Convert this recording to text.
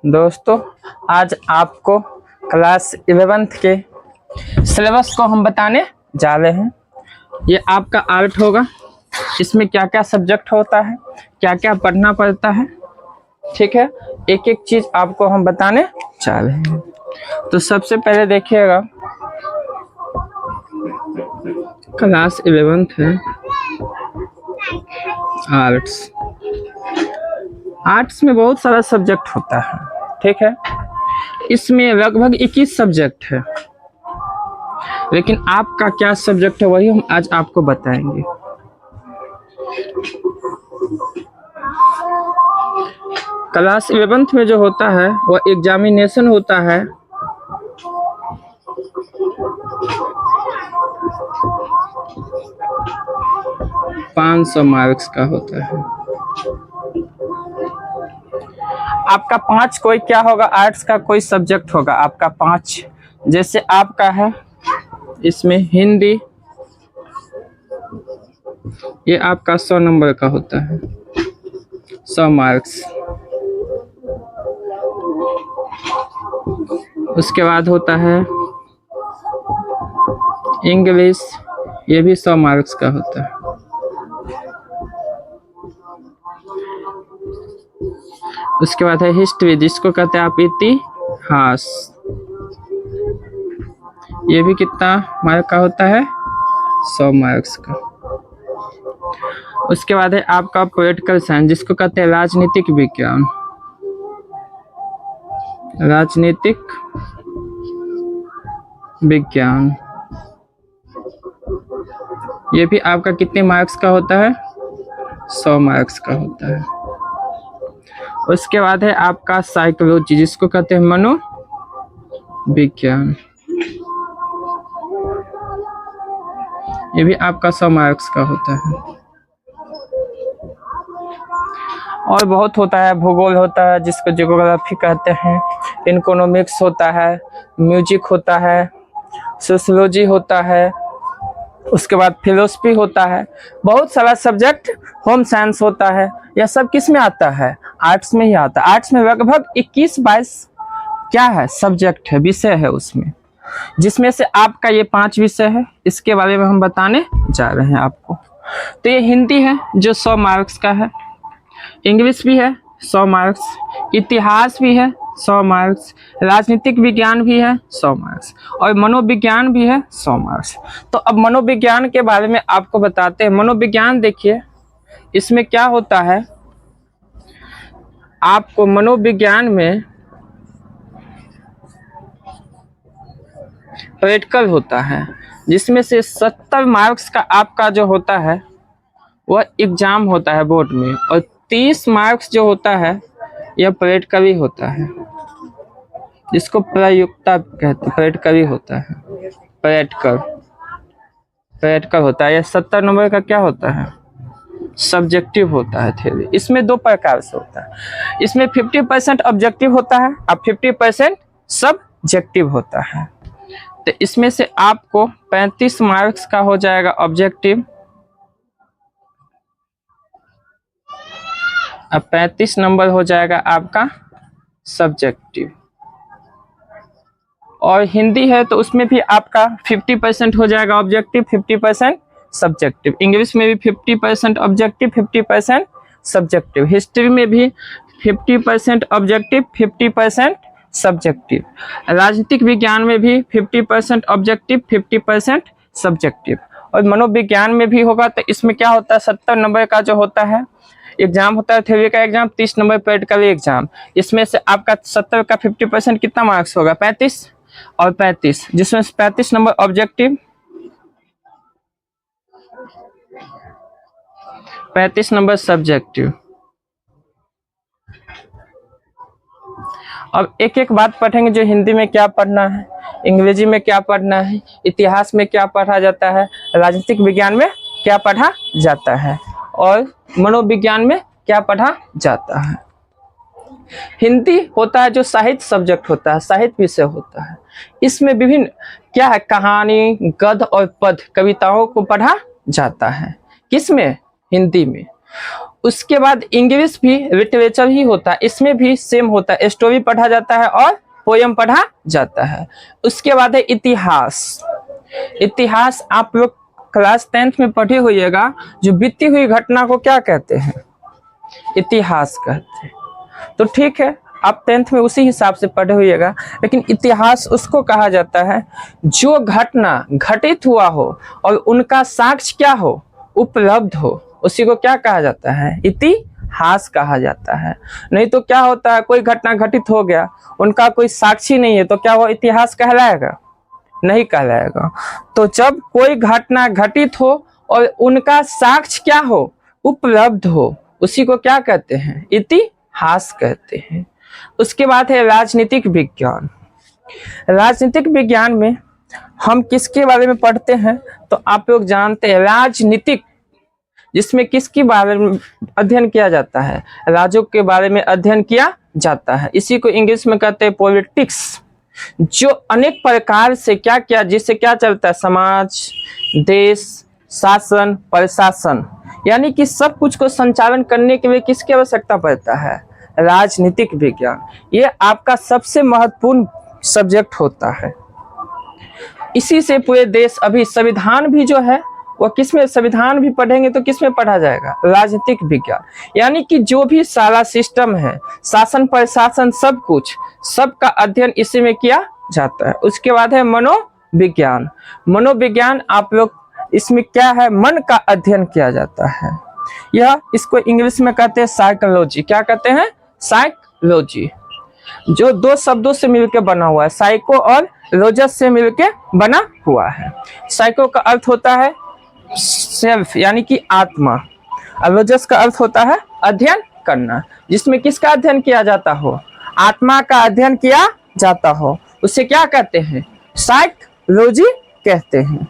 दोस्तों, आज आपको क्लास 11th के सिलेबस को हम बताने जा रहे हैं। ये आपका आर्ट होगा। इसमें क्या क्या सब्जेक्ट होता है, क्या क्या पढ़ना पड़ता है, ठीक है। एक एक चीज आपको हम बताने जा रहे हैं। तो सबसे पहले देखिएगा, क्लास 11th है आर्ट्स। आर्ट्स में बहुत सारा सब्जेक्ट होता है, ठीक है। इसमें लगभग 21 सब्जेक्ट है, लेकिन आपका क्या सब्जेक्ट है वही हम आज आपको बताएंगे। क्लास 11th में जो होता है वह एग्जामिनेशन होता है 500 मार्क्स का होता है। आपका 5 कोई क्या होगा, आर्ट्स का कोई सब्जेक्ट होगा आपका 5। जैसे आपका है इसमें हिंदी, ये आपका 100 नंबर का होता है, 100 मार्क्स। उसके बाद होता है इंग्लिश, ये भी 100 मार्क्स का होता है। उसके बाद है हिस्ट्री, जिसको कहते हैं आप इतिहास, ये भी कितना मार्क का होता है, 100 मार्क्स का। उसके बाद है आपका पॉलिटिकल साइंस, जिसको कहते हैं राजनीतिक विज्ञान, राजनीतिक विज्ञान, ये भी आपका कितने मार्क्स का होता है, 100 मार्क्स का होता है। उसके बाद है आपका साइकोलॉजी, जिसको कहते हैं मनोविज्ञान, ये भी आपका 100 मार्क्स का होता है। और बहुत होता है, भूगोल होता है जिसको ज्योग्राफी कहते हैं, इकोनॉमिक्स होता है, म्यूजिक होता है, सोशियोलॉजी होता है, उसके बाद फिलोसफी होता है, बहुत सारा सब्जेक्ट, होम साइंस होता है। यह सब किस में आता है, आर्ट्स में ही आता है। आर्ट्स में लगभग 21-22 क्या है, सब्जेक्ट है, विषय है उसमें, जिसमें से आपका ये 5 विषय है। इसके बारे में हम बताने जा रहे हैं आपको। तो ये हिंदी है जो 100 मार्क्स का है, इंग्लिश भी है 100 मार्क्स, इतिहास भी है 100 मार्क्स, राजनीतिक विज्ञान भी है 100 मार्क्स, और मनोविज्ञान भी है 100 मार्क्स। तो अब मनोविज्ञान के बारे में आपको बताते हैं। मनोविज्ञान देखिए, इसमें क्या होता है, आपको मनोविज्ञान में प्रैक्टिकल होता है, जिसमें से 70 मार्क्स का आपका जो होता है वह एग्जाम होता है बोर्ड में, और 30 मार्क्स जो होता है यह प्रैक्टिकल ही होता है, जिसको प्रयुक्ता कहते हैं, प्रैक्टिकल ही होता है, प्रैक्टिकल होता है। यह 70 नंबर का क्या होता है, सब्जेक्टिव होता है थ्योरी। इसमें 2 प्रकार से होता है, इसमें 50% ऑब्जेक्टिव होता है और 50% सब्जेक्टिव होता है। तो इसमें से आपको 35 मार्क्स का हो जाएगा ऑब्जेक्टिव, अब 35 नंबर हो जाएगा आपका सब्जेक्टिव। और हिंदी है तो उसमें भी आपका 50% हो जाएगा ऑब्जेक्टिव, 50% सब्जेक्टिव। इंग्लिश में भी 50% ऑब्जेक्टिव, 50% सब्जेक्टिव। हिस्ट्री में भी 50% ऑब्जेक्टिव, 50% सब्जेक्टिव। राजनीतिक विज्ञान में भी 50% ऑब्जेक्टिव, 50% सब्जेक्टिव। और मनोविज्ञान में भी होगा। तो इसमें क्या होता है, 70 नंबर का जो होता है एग्जाम होता है, थ्योरी का एग्जाम, 30 नंबर प्रैक्टिकल एग्जाम। इसमें से आपका 70 का 50% कितना मार्क्स होगा, 35 और 35, जिसमें 35 नंबर ऑब्जेक्टिव, 35 नंबर सब्जेक्टिव। अब एक एक बात पढ़ेंगे, जो हिंदी में क्या पढ़ना है, अंग्रेजी में क्या पढ़ना है, इतिहास में क्या पढ़ा जाता है, राजनीतिक विज्ञान में क्या पढ़ा जाता है, और मनोविज्ञान में क्या पढ़ा जाता है। हिंदी होता है जो साहित्य सब्जेक्ट होता है, साहित्य विषय होता है। इसमें विभिन्न क्या है, कहानी, गद्य और पद्य, कविताओं को पढ़ा जाता है। किसमें, हिंदी में। उसके बाद इंग्लिश भी लिटरेचर ही होता है, इसमें भी सेम होता है, स्टोरी पढ़ा जाता है और पोयम पढ़ा जाता है। उसके बाद है इतिहास। इतिहास आप लोग क्लास 10th में पढ़े होइएगा, जो बीती हुई घटना को क्या कहते हैं? इतिहास कहते हैं। तो ठीक है, आप 10th में उसी हिसाब से पढ़े होइएगा, लेकिन इतिहास उसको कहा जाता है जो घटना घटित हुआ हो और उनका साक्ष्य क्या हो? उपलब्ध हो, उसी को क्या कहा जाता है? इतिहास कहा जाता है। नहीं तो क्या होता है, कोई घटना घटित हो गया, उनका कोई साक्षी नहीं है, तो क्या वो इतिहास कहलाएगा? नहीं कहलाएगा। तो जब कोई घटना घटित हो और उनका साक्ष्य क्या हो? उपलब्ध हो, उसी को क्या कहते हैं? इतिहास कहते हैं। उसके बाद है राजनीतिक विज्ञान। राजनीतिक विज्ञान में हम किसके बारे में पढ़ते हैं? तो आप लोग जानते हैं राजनीतिक, जिसमें किसके बारे में अध्ययन किया जाता है? राज्यों के बारे में अध्ययन किया जाता है। इसी को इंग्लिश में कहते हैं पॉलिटिक्स। जो अनेक प्रकार से क्या क्या, जिससे क्या चलता है? समाज, देश, शासन, प्रशासन, यानी कि सब कुछ को संचालन करने के लिए किसकी आवश्यकता पड़ता है? राजनीतिक विज्ञान। ये आपका सबसे महत्वपूर्ण सब्जेक्ट होता है। इसी से पूरे देश, अभी संविधान भी जो है वह किसमें, संविधान भी पढ़ेंगे तो किसमें पढ़ा जाएगा? राजनीतिक विज्ञान। यानी कि जो भी सारा सिस्टम है, शासन प्रशासन, सब कुछ, सबका अध्ययन इसी में किया जाता है। उसके बाद है मनोविज्ञान। मनोविज्ञान आप लोग, इसमें क्या है? मन का अध्ययन किया जाता है। यह, इसको इंग्लिश में कहते हैं साइकोलॉजी। क्या कहते हैं? साइकोलॉजी। जो दो शब्दों से मिलकर बना हुआ है, साइको और लोजस से मिलकर बना हुआ है। साइको का अर्थ होता है सेल्फ, यानी कि आत्मा, और लोजस का अर्थ होता है अध्ययन करना। जिसमें किसका अध्ययन किया जाता हो? आत्मा का अध्ययन किया जाता हो, उसे क्या कहते हैं? साइकोलॉजी कहते हैं।